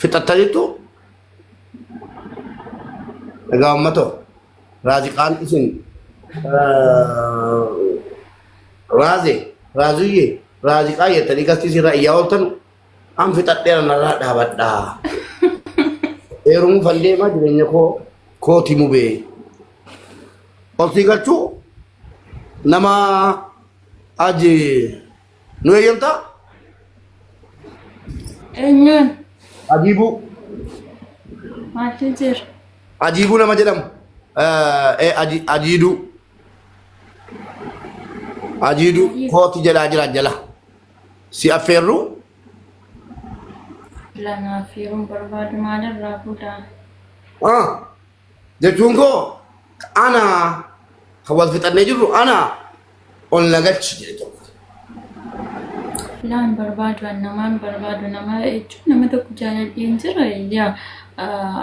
fixattanitu egaa ummato raaziqaan isin raazuyye raaziqaa jettanii gastii sirraa iyyaa ooltan an fixadheera narraa dhaabadhaa eerumu faldeemaa jireenya kooti mubee ol sii galchuu nama aji nu eeyyamtaa eenyuun ajiibuu maaltu jira ajiibuu nama jedhamu ajiiduu kooti jalaa jira jala si affeerru lanaaf yeroon barbaadu maalirraa fuudhaa jechuun koo ana kan wal fixannee jirru ana ol nagalchi jedhe tokko laan barbaadu namaan barbaadu nama jechuun nama tokko jaaladheen jira yaa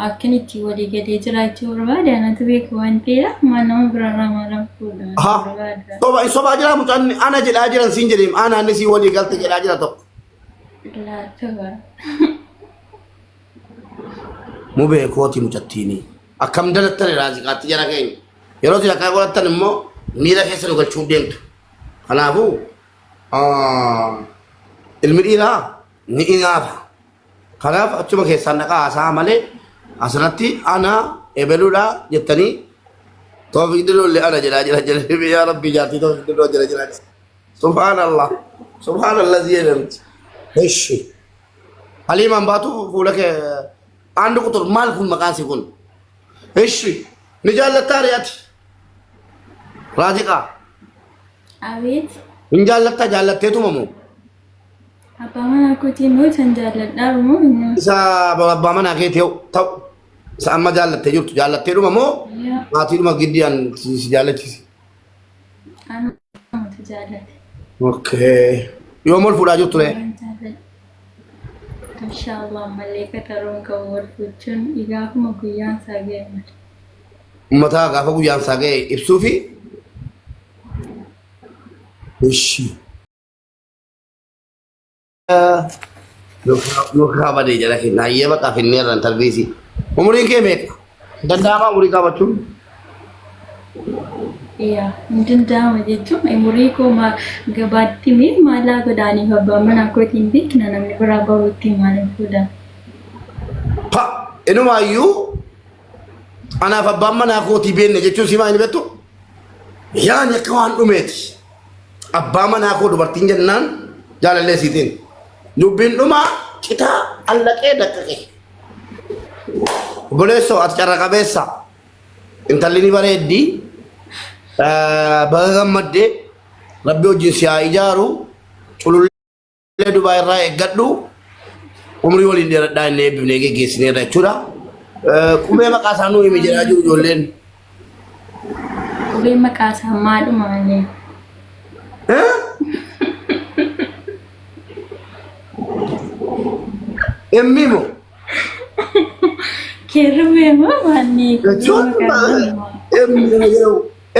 akkanitti walii galee jiraachuu barbaade anatu beeku waan ta'eedha maan nama birarraa maalaan fuudhaa barbaada sobaa jira mucaan ana jedhaa jiran siin jedheem ana inni sii walii galte jedhaa jira tokko laata mubee kooti mucattiini akkam dalattan raaziqaatti jara keenya yeroo isin akka godhattan immoo miira keessa nu galchuuf deemtu kanaafuu ilmi dhiiraa ni inaafa kanaaf achuma keessaan dhaqaa haasaa malee asirratti ana ebeluudha jettanii toofiq diloollee ana jedhaa jira jedhanii yaa rabbii jaartii toofiq diloo jira jira subhaanallah ziyadamti eshi haliimaan baatu fuula kee አንድ ቁጥር ማልኩን መቃንሲ ኩን እሺ ንጃለታ ሪያት ራዚቃ አቤት እንጃለታ ጃለቴቱ መሙ አባማና ኮቲ ነው ተንጃለዳ ሩሙ ኢሳ በአባማና ከቴው ታው ሳማ ጃለቴ ጅርቱ ጃለቴዱ መሙ ማቲዱ መግዲያን ሲጃለቲ አና ተጃለቴ ኦኬ ዮሞል ፉዳ ጅርቱ ለ ኢንሻአላህ መለከተ ሮን ከወርፉችን ይጋፉ ጉያን ሳገኝ መታ ጋፈ ጉያን ሳገኝ ኢብሱፊ እሺ ሎካ ባደ ጀላኪ ናየ በቃ ፍኔራን ተርቢሲ ኡምሪን ከሜት ደንዳማ ኡምሪ ካባቹ ያ እንደንዳማ jechuun umurii koo gabaatti mee maalaa godaanii abbaa mana kootiin beekna namni biraa bahuutti maaliin fuudhan pa inumaayyuu anaaf abbaan manaa kootii beenne jechuun simaa hin bettu yaani akka waan dhumeeti abbaa manaa koo dubartiin jennaan jaalallee siitiin dubbiin dhumaa citaa allaqee daqqaqe obboleessoo ati carra qabeessa intalli ni bareeddii bagammadde rabbi wajjin siyaa ijaaru culullee dubaa irraa eeggadhu umrii waliin dheeradhaa inni eebbifnee geggeessineerra jechuudha qubee maqaa isaa nuu himi jedhaa jiru ijoolleen qubee maqaa isaa maaluma malee emmiimo kerbeema maanii jechuun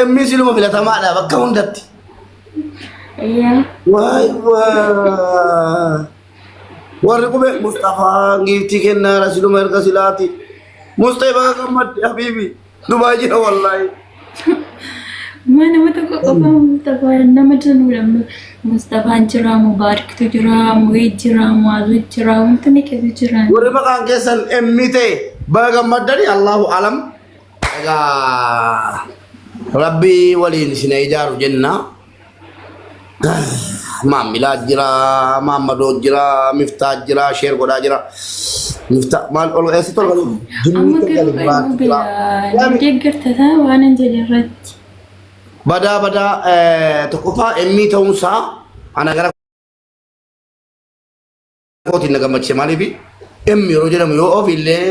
emmi siluma filatamaadha bakka hundatti waay warri qubee Mustafaa giiftii kennaara siluma erga silaati Mustafaa gammadde habiibi Dubaay jira wallaahi mana mata qofa Mustafaa nama tanudha Mustafaan jira Mubaariktu jira Muhid jira Muazu jira wanti ni keessa jiran warri maqaan keessan emmi ta'e baga gammaddani Allahu alam egaa rabbi waliin isin ijaaru jenna maamilaa jira maamadoo jira miftaa jira sheer godhaa jira miftaa maal ol eessitti ol galu amma garuu deeggartataa waan hin jedhe irratti badaa tokkoffaa emmii ta'uunsaa ana gara kootiin na gammachiise maaliif emmi yeroo jedhamu yoo of illee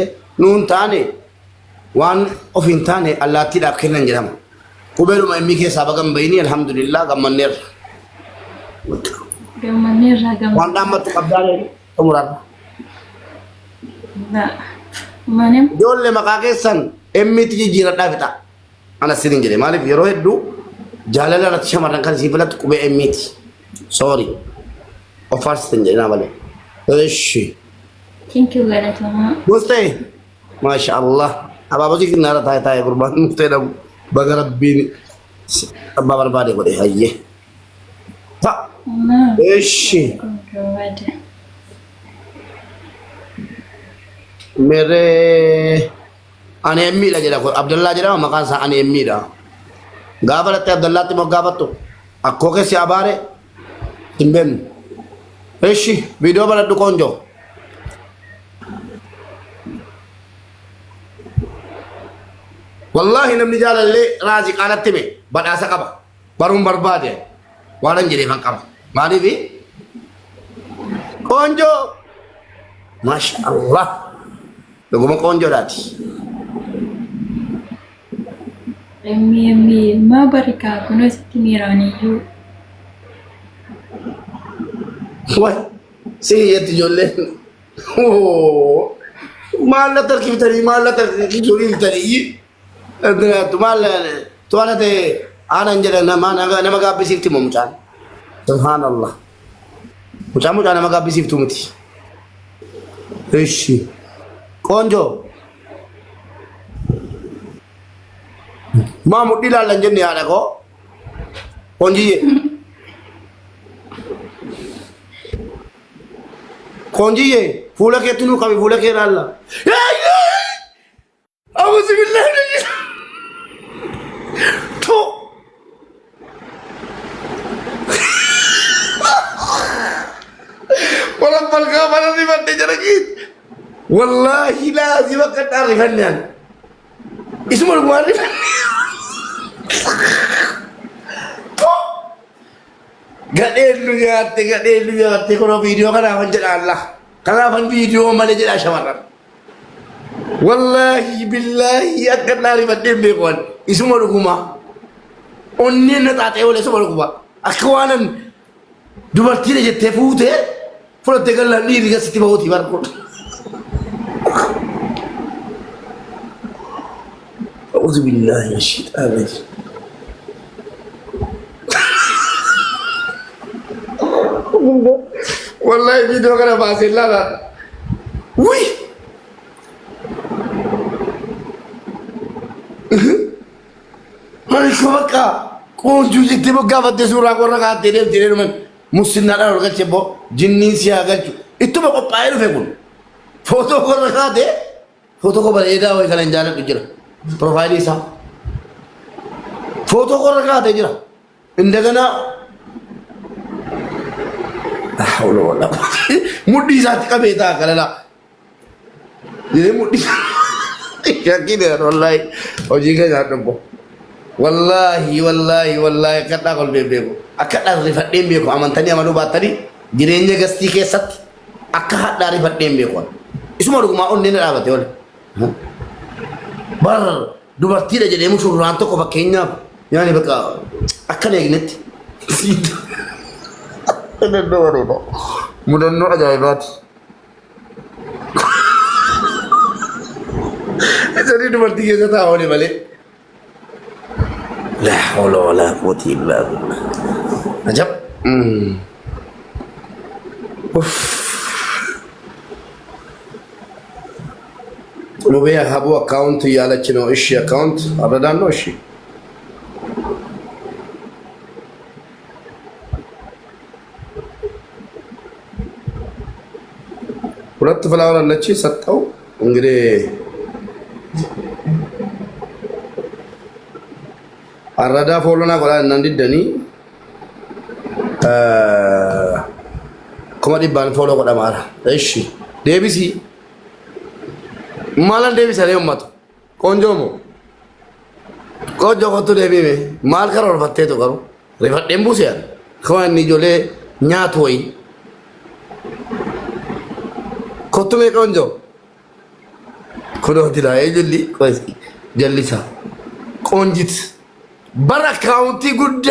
nuun taane waan of hin taane allaattiidhaaf kennan jedhama kubeeluma emmi keessaa bagan bayini alhamdulillah gammanneerra waan dhaammattu qabdaane xumuraarra ijoollee maqaa keessan emmiitti jijjiiradhaa fixa ana sinin jedhe maaliif yeroo hedduu jaalala irratti shamarran kan sii filatu qubee emmiiti soori of faarsiten jedhinaa malee eshi Thank you galatoomaa. Mustee maashaallah abaaboo kinaara taa'ee gurbaan mustee dhabu baga rabbiin abbaa barbaade godhe hayyee ta'a. Eeshi meree ani emmiidha jedha kun Abdallaa jedhama maqaan isaa ani emmiidha. Gaafa dhattee Abdallaatti moo gaafattu akkoo keessi abaare hin beeknu. Eeshi viidiyoo baladhu qoonjoo. Wallahi namni jaalallee raazii qaalatti mee badhaasa qaba baruun barbaade waan jedhee kan qaba maaliif qoonjoo maashaallah dhuguma qoonjoodhaati. Emmi maa barikaa kunoo sitti miiraaniyyuu. Waay si hiyyatti ijoolleen maal la tarkiftanii maal la tarkiftanii tuwala te anan jere nama gabbisiifti moo mucaan subhanallah mucaan nama gabbisiiftu miti. Eshi qoonjo maa mudhii laallan jenne haadha koo qoonjiyye qoonjiyye fuula keetti nuu qabi fuula kee laalla أعوذ بالله من تو ولما القمر رفت جرقيت والله لازم أكد أعرف النان اسمه المعرف قدين lu nyaate kono video kana fan jedha Allah kana fan video male jedha shamarran wallahi billahi akka naari badeen beekwan isuma dhuguma onni na xaaxee wala isuma dhuguma akka waanan dubartiin jettee fuute fudhatte gallaan dhiirri gasitti bahuuti barko أعوذ بالله من الشيطان الرجيم والله فيديو كان فاصل لا وي مالك بقى كون جوجي تبغى قافت سورة كورا قاعد تدير من مسلم نارا ورقة شبو جنين سياقة itu mau pakai lu foto ko rakha de foto ko baleda hoy kala jana tujira profile isa foto ko rakha de jira indagana hawla wala muddi saati kabeta kala ye muddi yakine wallahi oji ka jaddo bo wallahi kada kol bebe ko akada rifadde be ko amantani amadu batari jirenya gasti ke sat akka hadda rifadde be ko isuma duguma on nena dabate wala bar dubarti da jede musu ranto ko fakenya yani baka akkane ignetti no mudanno ajaibat jadi dubarti ke jata hone bale la hawla wala quwwata illa billah ajab Mubaya habu account ያለች ነው እሺ account አረዳን ነው እሺ ሁለት ፍላወር አለች ሰጠው እንግዲህ አረዳ ፎሎና ቆላ እንንዲደኒ ኮሜዲ ባን ፎሎ ቆዳ ማራ እሺ ዴቢሲ ማላን ዴቢሲ አለ ኡማቱ ቆንጆሞ ቆንጆ ቆቱ ዴቢሜ ማል ከሮር ፈቴቶ ከሩ ሪፈደም ቡሲያ ከዋኒ ጆሌ ኛቶይ ኮቱሜ ቆንጆ ኩዶቲላ ኤጅሊ ቆይስ ጀሊሳ ቆንጂት በር አካውንቲ ጉዳ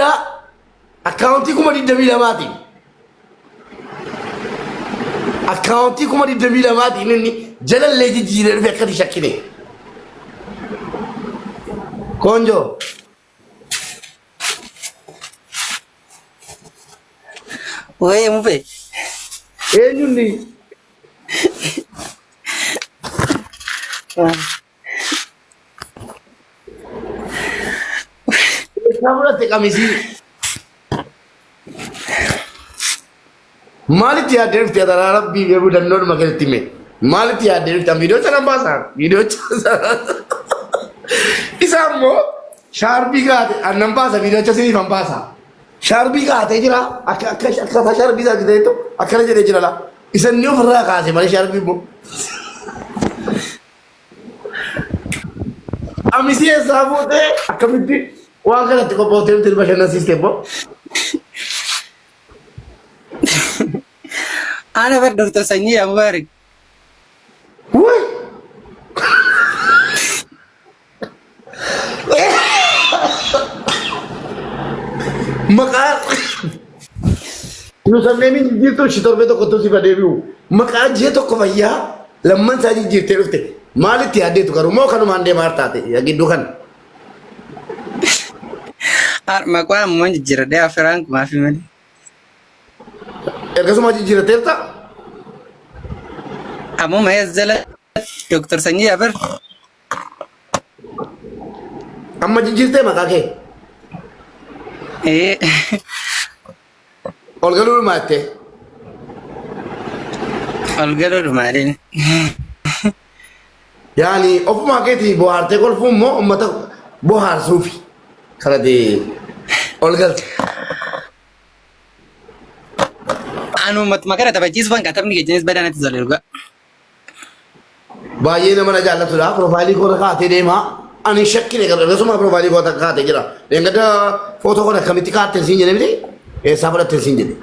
አካውንቲ ኩማ ዲደሚ ለማቲ አካውንቲ ኩማ ዲደሚ ለማቲ ነኒ ጀለል ለጂ ጂረ ፈከት ሸክኔ ቆንጆ ወይ ሙቤ ኤኙኒ Sabulate kamisi. Maaliti yaadde dhufte ati rabbii beekuu danda'u makalatti mee maaliti yaadde dhufte viidiyoo sana baasaa viidiyoo isa ammoo shaarbii kaate annan baasa viidiyoo siniif an baasa shaarbii kaatee jira akka shaarbii isaa giteetu akkana jedhee jira la isa inni ofirraa kaase malee shaarbii immoo amisii eessaa fuutee akkamitti waan kanatti qophootee nuti bashannansiiste immoo. Ana bar Dr. Sanyi Mubarak. Woi. Maka lu sampai ni jijir tu shitor beto kotor si pada view. Maka je to ko vaya lamman sa jijir te rufte. Mali ti ade tu karu mau kanu mande marta te ya gitu kan. Ar makwa mo jijir de aferan ko mafi mali. Erga sama jijir te ta. Amo mayazala Dr. Sanyi Abar. Amma jijir te maka ke. Olgalu mate. Olgalu mate. Yani ofu maketi bohar te kol fum mo ummata bohar sufi. Kala de olgal. Anu mat makara tabajis ban katamni ke jenis badan itu zalirga. Baay'ee nama jaallatudha profaayilii koo kaatee deema ani shakki ne garuu akkasuma profaayilii koo kaatee jira engada footoo kana akkamitti kaatee siin jedhe miti eessaa fudhattee siin jedhe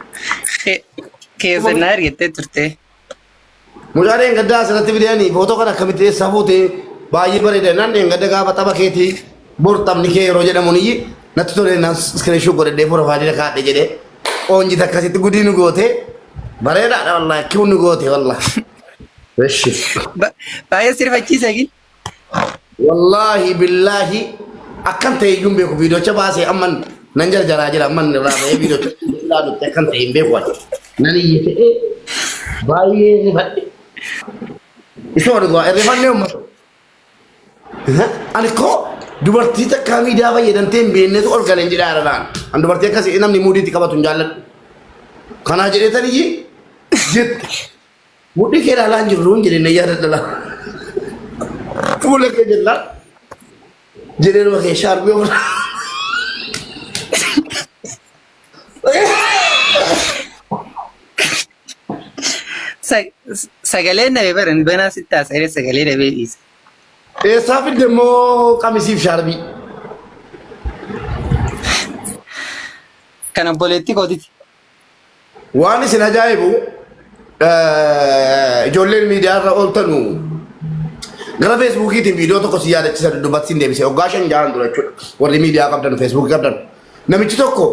keessa na argattee turte mucaan engada asirratti fidanii footoo kana akkamitti eessaa fuutee baay'ee bareeda nan engada gaafa tapha keetii bor taphni kee yeroo jedhamu niyyi natti tole nan iskiriinshuu godhadhee profaayilii kaatee jedhee oonjii akkasitti gudii nu goote bareedaadha wallaahi kiu nu goote wallaahi. Baay'ee sirfachiisa gin. Wallahi billahi akan ta'e iyyuu beeku viidiyoocha baasee amman nan jarjaraa jira amman irraa ba'ee viidiyoocha ilaalutti akan ta'e hin beeku ati nan iyye ta'ee baay'ee rifadhe isa wal gaa rifannee uummata ani koo dubartii takkaa miidiyaa fayyadamtee hin beeknetu ol galeen jedhaa irraan an dubartii akkasii namni muudiitti qabatu hin jaalladhu kanaa jedheetan iyyi jette mudhi kee ilaalaan jirru hin jedhenne yaadadhala fuula kee jella jedhee nama kee shaarbii ofirraa sagaleen dhabe baran banaa sitti haasa'ee sagalee dhabee dhiise. Eessaa fidde immoo qamisiif shaarbii. Kan obboleettii kootiti. Waan isin ajaa'ibu ijoolleen miidiyaa irra ooltanu gara feesbuukiitiin viidiyoo tokko si yaadachiisa dubbatti sin deebisee waggaa 5 jaalan dura jechuudha warri miidiyaa qabdan feesbuukii qabdan namichi tokko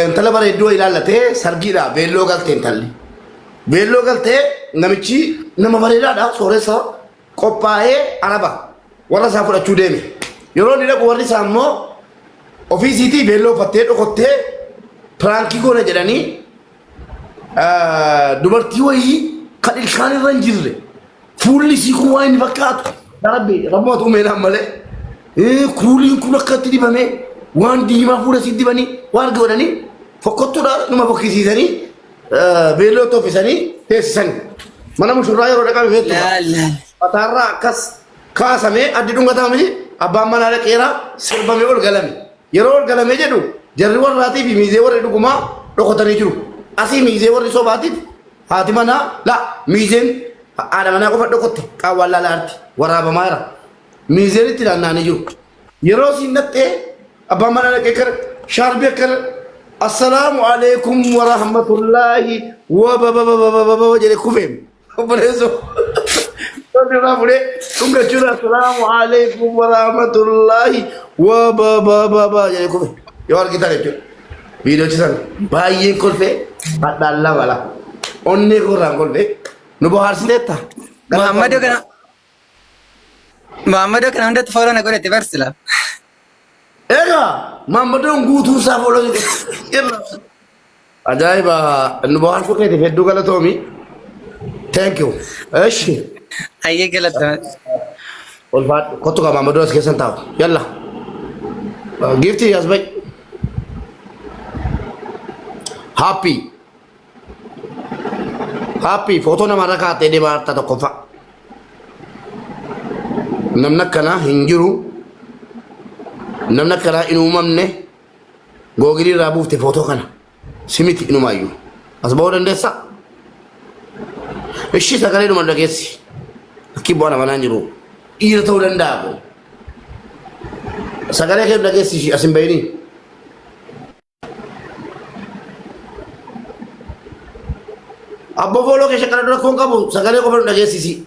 intala bareedduu ilaallatee sargiidha beelloo galtee intalli beelloo galtee namichi nama bareedaadha sooressa qophaa'ee araba warra isaa fudhachuu deeme yeroo inni dhaqu warri isaa immoo ofiisiitii beelloo uffattee dhokottee piraankii goona jedhanii dubartii wayii kan ilkaan irra hin jirre fuulli isii kun waan inni fakkaatu darabbe rabbootu meenaan malee kuuliin kun akkatti dibame waan diimaa fuula isii dibanii waan godhanii fokkottuudha numa fokkisiisanii beelloo toofisanii teessisanii mana mushurraa yeroo dhaqame feettu mataarraa akkas kaasamee addi dhungatamanii abbaan manaa dhaqeeraa sirbamee ol galame yeroo ol galame jedhu jarri warraatii fi miizee warri dhugumaa dhokotanii jiru. Asii miizee warri sobaatiif haati manaa la miizeen haadha manaa qofa dhokotte qaawwaan laalaarti waraabamaa jira miizeen itti naanna'anii jiru yeroo siin nattee abbaan manaa dhaqee kara shaarbii akkana assalaamu alaikum wa rahmatullaahi wa babababababa jedhee kufeem obboleessoo irraa fudhee dhungachuudha assalaamu alaikum wa rahmatullaahi wa babababa jedhee kufe yoo argitan jechuudha viidiyoochi sana baay'een kolfee hadhaan lama la onnee korraan kolfee nu bohaarsiteetta. Muhammadoo kana hundatti fooloo na godhate barsila. Egaa Muhammadoon guutuu isaa fooloo irra. Ajaa'iba nu bohaarsuu keetiif hedduu galatoomi. Thank you. Eshi. Ayyee galatoomi. والفات كنت كمان مدرس كيسن تاو يلا جيفتي يا زبي هابي فوتو نمارا كاتي دي بارتا تقفا نمنا كنا هنجرو نمنا كنا إنو ممنه غوغري رابوف تي فوتو كنا سميت إنو مايو أسبوع دندسا الشيء سكالي نمر لكيسي أكيد بوانا منانجرو إيرا تو دنداغو سكالي كيف لكيسي أسم بيني أبو فولو كي شكرا دولا كون كابو سكالي كوفر لكيسي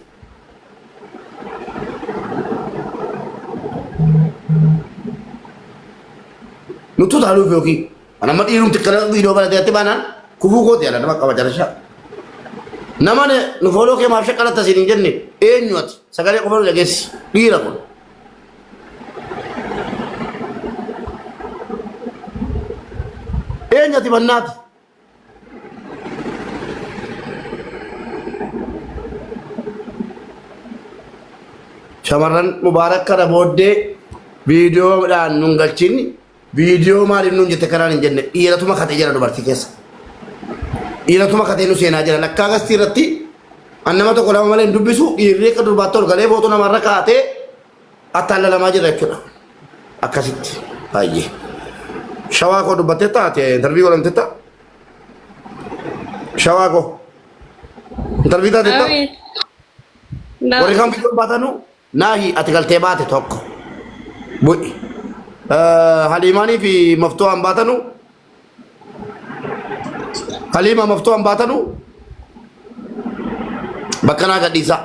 nutu talu fioki ana mati irum tikala video bala dete bana kufu ko tiala nama kawajar sha namane nu follow ke maafsha kala tasini jenne enyuat sagale ko faru lagesi dira ko enyati bannati shamaran mubarak kara bodde video dan nungalchini video maali nun jette karaan hin jenne dhiiratuma kate jala dubartii keessa dhiiratuma kate nu seenaa jala lakkaa gastii irratti annama tokko lama malee hin dubbisu dhiirri akka durbaatti ol galee footoo namarra kaatee attaalalamaa jira jechuudha akkasitti baay'ee shawaa koo dubbattee taate intarvii godhamte ta'a shawaa koo intarvii taate ta'a warri kan biyyoo baatanu naahi ati galtee baate tokko bu'i Halimani fi maftuhan batanu Halima maftuhan batanu Bakana gadisa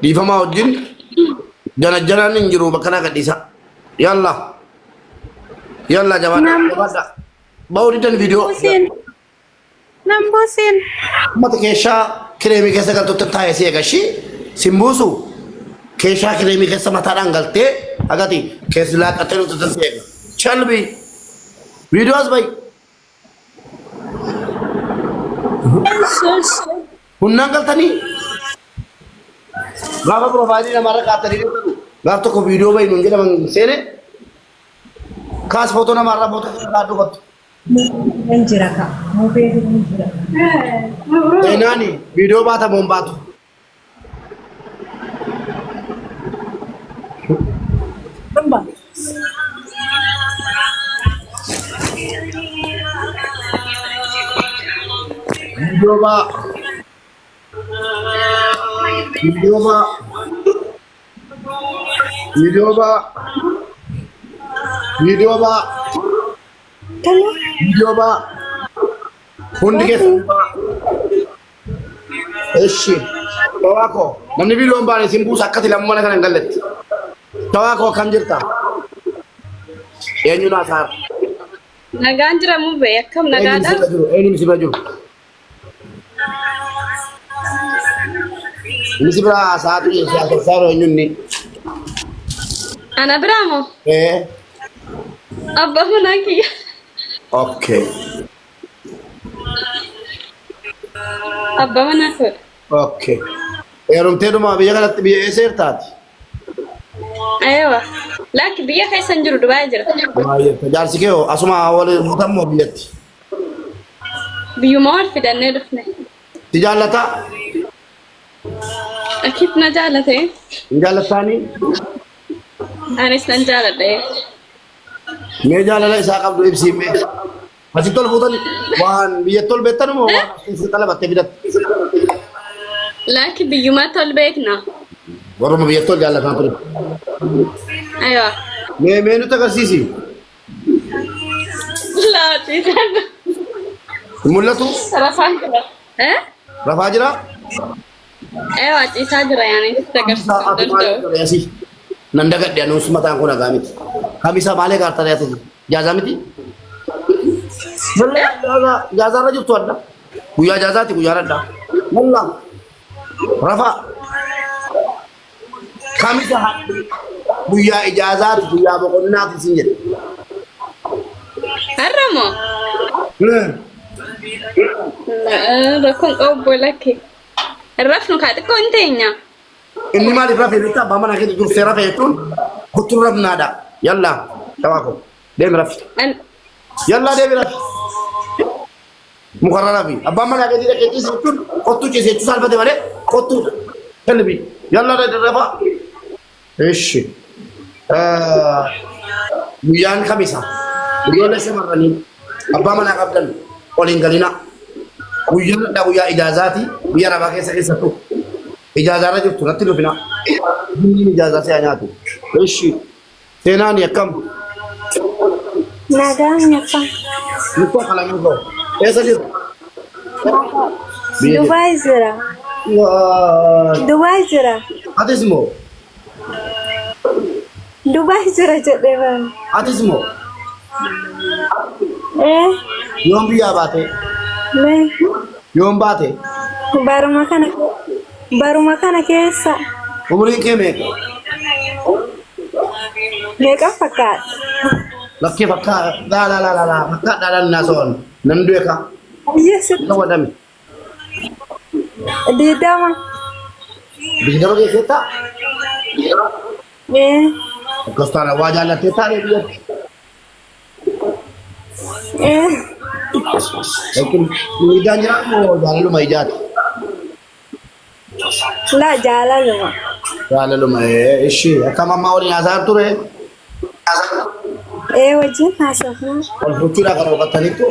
Difama wajin Jana-jana ninjiru bakana gadisa Yalla Yalla jabata Bau di video Nambusin Mata kesha Kiremi kesa kalau tetaya siya kashi Simbusu Kesha kiremi kesa mata rangalte agati kesla katelu tadasega chal bhi videos bhai hunnangal tani gaba profile hamara katari tu gar to ko video bhai nunge namang sene khas photo na mara photo ka do got Anjira ka mo pe anjira nani video bata bombatu video ba hundi ke eshi tawako namni video mbane simbu sakati lamana kan galet tawako kam jirta yenyu na sar nagaan jira mu be akkam nagaadha eni misiba jiru misibra saatu ya saro nyunni ana bramo abba manaki okay abba manako okay erum teduma biya galat biya esertati aywa laki biya kaysan jiru dubai jira Baay'ee tajaajilsi kee asuma wal mutammoo biyyatti. Biyyuma wal fidannee dhufne. Si jaallata? Akit na jaalate. Hin jaallattaanii? Anis nan jaaladhe. Mee jaalala isaa qabdu ibsii mee? Asitti ol fuutani waan biyyatti ol beektan moo waan asitti talabattee fidatte? Laki biyyuma tol beekna. Warruma biyyatti ol jaallataa ture. Aywa. Mee nuti agarsiisi. Laati sana. Mul'atu? Rafaan jira. Rafaa jira? Aywa ciisaa jira yaani agarsiisuu danda'u. Nan dagadhe anuus mataan kun hagaa miti. Kamisa maalee kaartaa yaate jaazaa miti? Jaazaarra jirtu adda. Guyyaa jaazaati guyyaa adda. Mulla. Rafaa. Kamisa hadhi. Guyyaa ijaazaati guyyaa boqonnaati sin jedhe. Harramo. Rakkoon qabu lakke. Rafnu kaa xiqqoo hin teenya. إني ما لفرافي بيتا بامنا كده جور سيرافي يتون كتر ربنا دا يلا تواكو ديم رافي يلا ديم رافي مقررة في بامنا كده كده يتون كتو جيسي تسال بدي ماله كتو كلبي يلا ده رفا إيش بيان خميسة بيان لسه مرني بامنا قبل قولين قلنا ويان دا ويا إجازاتي ويا ربا كيسة كيسة تو إجازة رجل تنتلو فينا دين إجازة سياناتو إيش سيناني كم Nagaan apa? lupa kalau nyuruh saja Dubai zira. wah Dubai zira. hati semua Dubai zira jadi bang. hati semua yom biya bate Me yom bate baru makan kesa. umur ini kemek Mereka pakat. laki fakka la fakka dalan nason nandu ka Yes, lawa dami di dama. bisa bagi kita kostara wajah la teta dia lekin lidah jerak mo jalan lu mai jat La jalan luma. jalan lu mai ishi kama mau ni azar tu re Wajib masuknya. और फुचुरा करो कथा नहीं तो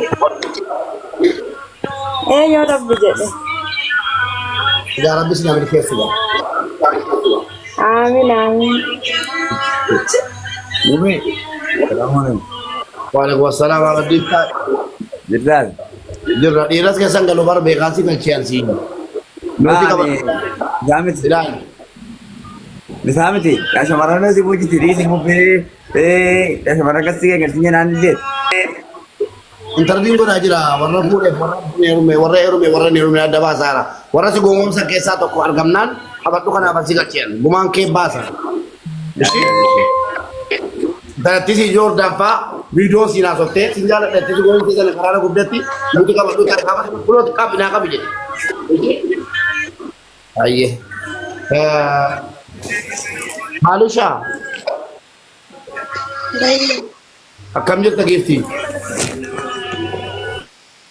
Ya Rabbi jadi. ya rabbi sih ngambil kes juga Amin amin. bumi assalamualaikum waalaikumsalam warahmatullahi Jidran, wabarakatuh diras ke sang kalau bar bekasi kan Chelsea nanti kabar Jamit, tidak Misamiti, kasih marah nasi puji tiri sih mau kasih marah kasih yang kerjanya nanti. interview ko najira warna warna rumah ada basara warna si gomom sa kesa to ko argamnan abat tu kana basi gacian gumang ke basa dan tisi jor dampa video sina sote sinjala da tisi gomom sina karana gubdati mutu ka batu ka kama pulo ka bina ka bije aye Malusha akam jek tagifti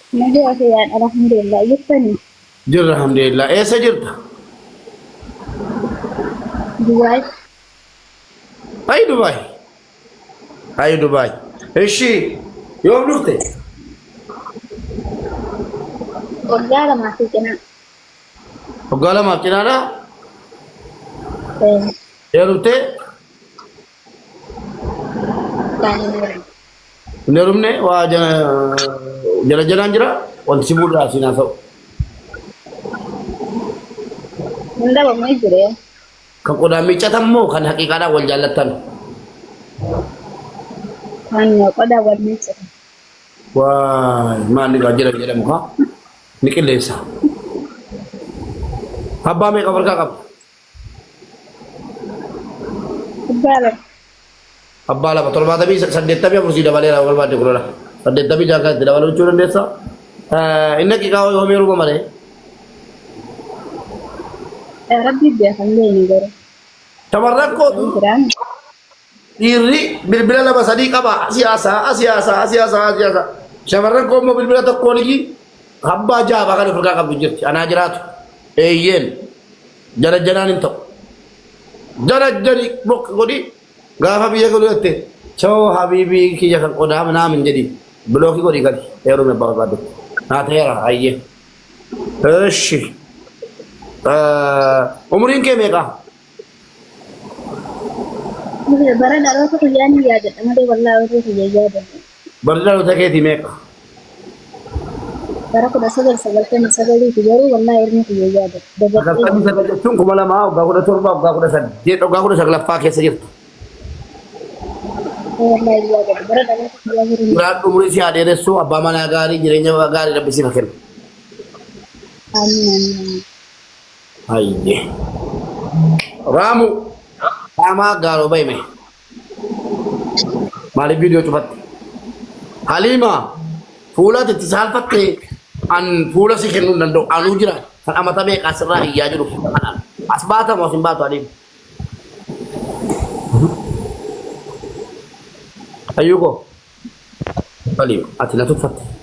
Nabi akhirat alhamdulillah yupani. jir alhamdulillah sajirta Dubai. Hai Dubai eshi yom lufte Orgala masih kena. ogala ma kinara lufte nerumne wa jalan jira on sibur asina so Nanda ba mai jire. kakoda mi chatammo kan hakikada wal jalatan Hanya pada wani ce. wah ma ni ga jira muka nikil desa habba me kabar kakap Bala. Abala betul tapi saddet tapi harus tidak balik awal balik kulo lah. Saddet tapi jaga tidak balik curang desa. Ini kita kau hobi rumah mana? Rabbi dia kan ni gara. Tamarrak ko Kiran. iri bila lah bahasa di kaba siasa. Tamarrak ko mobil bila tak ko lagi. Habba aja bahkan berkah kabujir. Anak jerat. Yen. Jalan itu. Jalan jadi blok kodi. Gak biya ko lete. Chow habibi ki jakan koda mana menjadi blok ko dikali. Ero me bawa badu. Na tera aiye. Eshi. Umurin ke meka? Mungkin barang dalam tu kerjaan dia ada. Amade wallahi itu kerja ada. Bardal take ti meka. Barang ko dasar kan sagari itu jauh wallahi ini kerja ada. Kalau kami saya cung kumala mau gak kuda turba gak kuda sad. Dia gak kuda sagla pakai saja. Wallahi dia ada. Barang dalam tu kerjaan Berat umurin si ade resu abba mana gari jirenya gari da bisi makin. amin. Aiye. Ramu sama garo bai me. Mali video cepat. Halima fula titisal patte an fula si kenu nando anu jira kan amata be kasra iya juru kanan Asbaata moo sin baatu adiin? Ayyuko. Aliim ati na tuffatte.